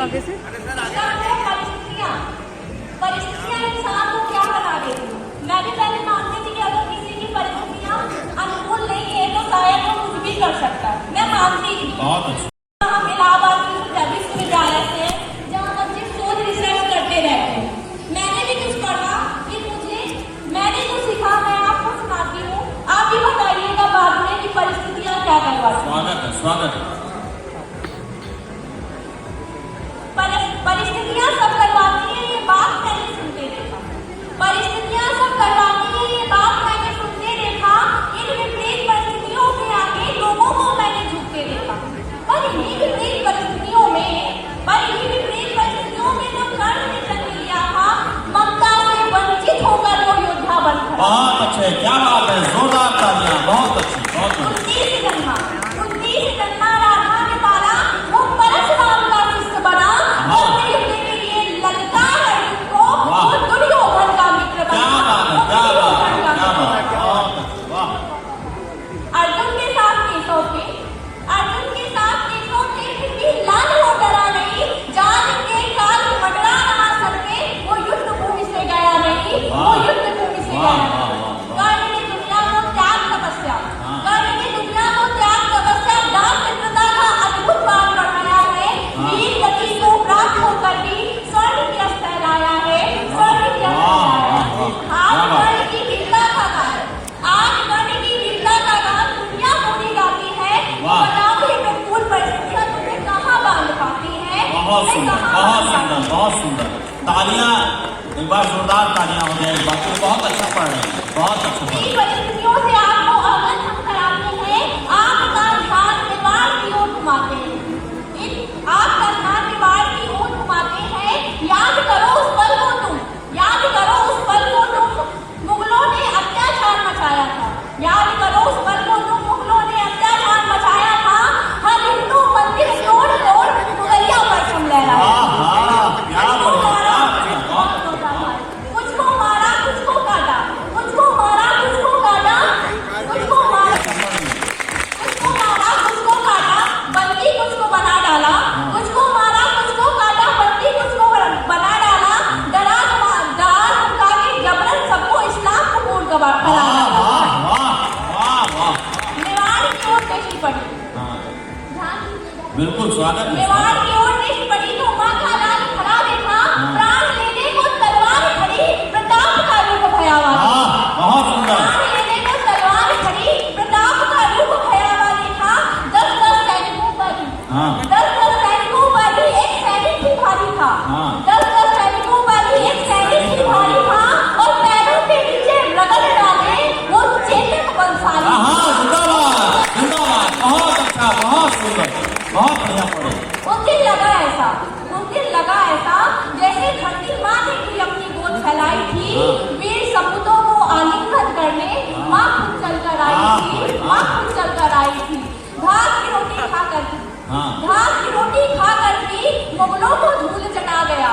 आगे से। परिस्थितियाँ इंसान को क्या बना देती हैं। मैं भी पहले मानती थी कि अगर किसी की परिस्थितियाँ अनुकूल नहीं है तो शायद वो कुछ भी कर सकता है, मैं मानती थी। हम इलाहाबाद विश्वविद्यालय से जहाँ बच्चे शोध रिसर्च करते रहते हैं, मैंने भी कुछ पढ़ा कि मैंने जो सीखा मैं आपको सुनाती हूँ, आप भी बताइएगा बाद में कि परिस्थितियाँ क्या करवाती हैं। स्वागत है। परिस्थितियाँ सब करवाती है ये बात मैंने सुनते देखा। परिस्थितियाँ सब करवाती है ये बात मैंने सुनते देखा। इन विपरीत परिस्थितियों के आगे लोगों को मैंने झुकते देखा। पर इन्हीं विपरीत परिस्थितियों में जब कर्ण ने जन्म लिया था, ममता से वंचित होकर वो योद्धा बन खड़ा। बहुत अच्छे, क्या बात है, जोरदार तालियां, बहुत अच्छी, बहुत अच्छी। 19 जन्मा राधा ने पाला, वो परशुराम का शिष्य बना, युद्ध के लिए ललकार अर्जुन को, वो दुर्योधन का मित्र बना। अर्जुन के साथ केशव थे, फिर भी लाल वो डरा नहीं, जान के काल मंडरा रहा सर पे, वो युद्ध भूमि से गया नहीं, कर्ण ने दुनिया को त्याग तपस्या, दान मित्रता का अद्भुत बात बढ़ाया है, वीर गति को प्राप्त होकर भी स्वर्ग की फैलाया है, आज कर्ण की वीरता का गान दुनिया पूरी गाती है। बताओ ये प्रतिकूल परिस्थितियां तुम्हें कहाँ बांध पाती है। बहुत सुंदर। तालियां एक बार, जोरदार तालियां हो जाए। बाकी बहुत अच्छा पढ़ रहे हैं, बहुत अच्छा पढ़ रहे हैं। परिस्थितियों से आपको अवगत हम कराते हैं, आपका ध्यान निवार की ओर घुमाते हैं। याद करो उस पल को तुम मुगलों ने अत्याचार मचाया था। हर हिंदू मंदिर तोड़ मुगलिया परचम लहराया। कुछ को मारा कुछ को काटा, बंदी कुछ को बना डाला, कुछ को मारा कुछ को काटा, बंदी कुछ को बना डाला, डरा धमका के जबरन सबको इस्लाम कबूल करा डाला। मेवाड़ की ओर दृष्टि पड़ी, बिल्कुल स्वागत है। मेवाड़ की ओर दृष्टि पड़ी तो माँ का लाल खड़ा देखा, प्राण लेने को तलवार खड़ी, प्रताप का रूप भयावह। बहुत सुंदर। प्राण लेने को तलवार खड़ी, प्रताप का रूप भयावह देखा। 10 सैनिकों पर ही एक सैनिक भी भारी था। 10 सैनिकों पर ही एक सैनिक भी भारी था, और पैरों के नीचे रगड़ डाले वो चेतक बंसाली। जिंदाबाद, बहुत अच्छा, बहुत सुंदर, बहुत बढ़िया पढ़े। उस दिन लगा ऐसा जैसे धरती माँ ने भी अपनी गोद फैलाई थी। वीर सपूतों को आलिंगन करने माँ खुद चल कर आई थी। घास की रोटी खाकर भी मुगलों को धूल चटा गया।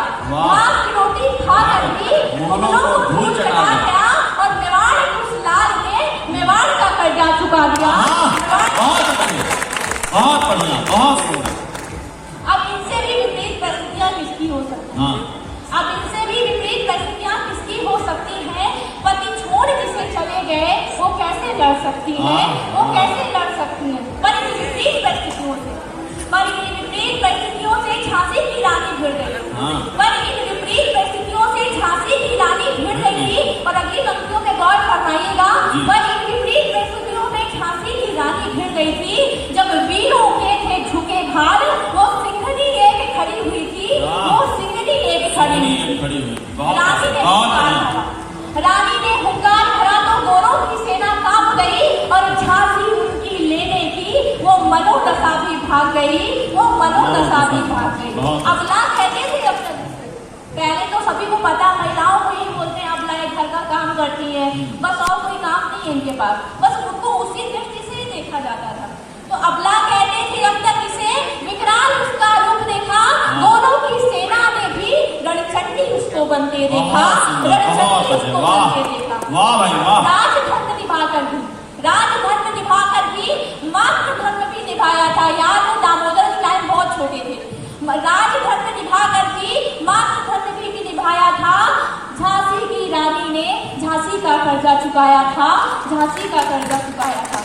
और मेवाड़ उस लाल ने मेवाड़ का कर्जा चुका दिया। बहुत बढ़िया, बहुत सुंदर। अब इनसे भी विपरीत परिस्थितियाँ किसकी हो सकती हैं। पति छोड़ जिसे चले गए वो कैसे लड़ सकती है। पर इन विपरीत परिस्थितियों से झांसी की रानी भिड़ गई। और अगली पंक्तियों में गौर फरमाइएगा। पर इन विपरीत परिस्थितियों में झांसी की रानी भिड़ गई थी। जब वीरों के थे झुके भार, वो सिंघनी एक खड़ी हुई थी। रानी ने हुंकार भरा तो गोरों की सेना कांप गई, और झांसी उनकी लेने की वो मनोदशा भी भाग गई। अबला कहते थे जब पहले तो सभी को पता, महिलाओं को ही बोलते हैं अबला, एक घर का काम करती है, बस और कोई काम नहीं है इनके पास, बस उनको उसी दृष्टि से ही देखा जाता था। तो अबला कहते थे जब तक इसे विकराल उसका रूप देखा, दोनों की सेना ने भी रणचंडी उसको बनते देखा। राजधर्म निभाकर भी मातृ धर्म भी निभाया था। याद हो दामोदर टाइम बहुत छोटे थे, राजधर्म निभा कर भी मातृधर्म भी निभाया था। झांसी की रानी ने झांसी का कर्जा चुकाया था, झांसी का कर्जा चुकाया था।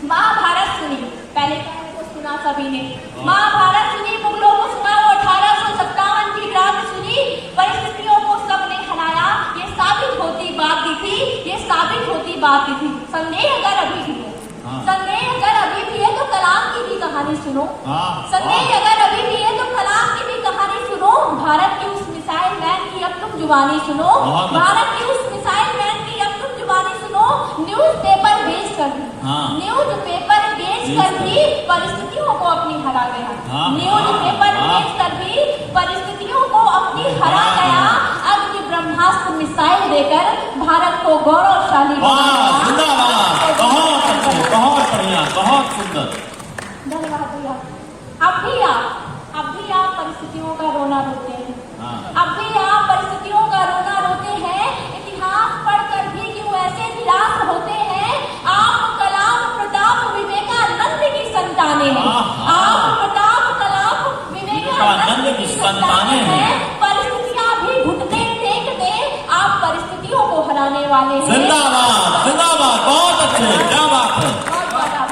महाभारत सुनी, पहले तो सुना सभी ने, महाभारत सुनी, मुगलों को सुना, वो 1857 की रात सुनी, परिस्थितियों को सबने हराया। ये साबित होती बात दी थी, ये साबित होती बात दी थी। संदेह अगर अभी भी है, संदेह अगर अभी भी है तो कलाम की भी कहानी सुनो। संदेह अगर अभी भी है तो कलाम की भी कहानी सुनो। भारत के उस मिसाइल मैन की अब तुम जुबानी सुनो, भारत के उस मिसाइल मैन की अब तुम जुबानी सुनो। न्यूज पेपर बेच कर भी, न्यूज पेपर बेच कर भी परिस्थितियों को अपनी हरा गया, न्यूज पेपर बेच कर भी परिस्थितियों को अपनी हरा गया। अग्नि ब्रह्मास्त्र मिसाइल देकर भारत को गौरवशाली बनाया। बहुत बढ़िया, बहुत सुंदर। धन्यवाद भैया। अब भी आप परिस्थितियों का रोना रोते हैं, अब भी आप परिस्थितियों का रोना रोते हैं। इतिहास पढ़कर भी क्यों ऐसे निराश होते हैं? आप कलाम प्रताप विवेकानंद की संतानें हैं, आप प्रताप कलाम विवेकानंद की संतानें हैं। परिस्थितियां भी घुटने टेक दे, आप परिस्थितियों को हराने वाले हैं। जिंदाबाद, जिंदाबाद, बहुत अच्छे, क्या बात है,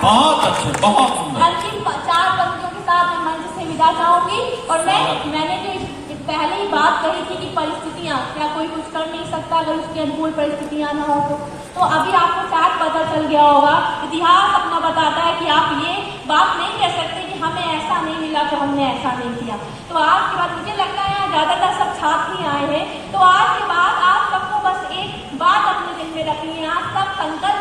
बहुत अच्छे, बहुत सुंदर। अंतिम 4 पंक्तियों के साथ मैं मंच से विदा चाहूंगी। और मैंने जो पहले ही बात कही थी कि परिस्थितियां, क्या कोई कुछ कर नहीं सकता अगर उसकी अनुकूल परिस्थितियां ना हो तो अभी आपको शायद पता चल गया होगा। इतिहास अपना बताता है कि आप ये बात नहीं कह सकते कि हमें ऐसा नहीं मिला तो हमने ऐसा नहीं किया। तो आज के बाद मुझे लगता है यहाँ ज्यादातर सब छात्र ही आए हैं, तो आज के बाद आप सबको बस एक बात अपने दिल में रखनी है, आप सब संकल्प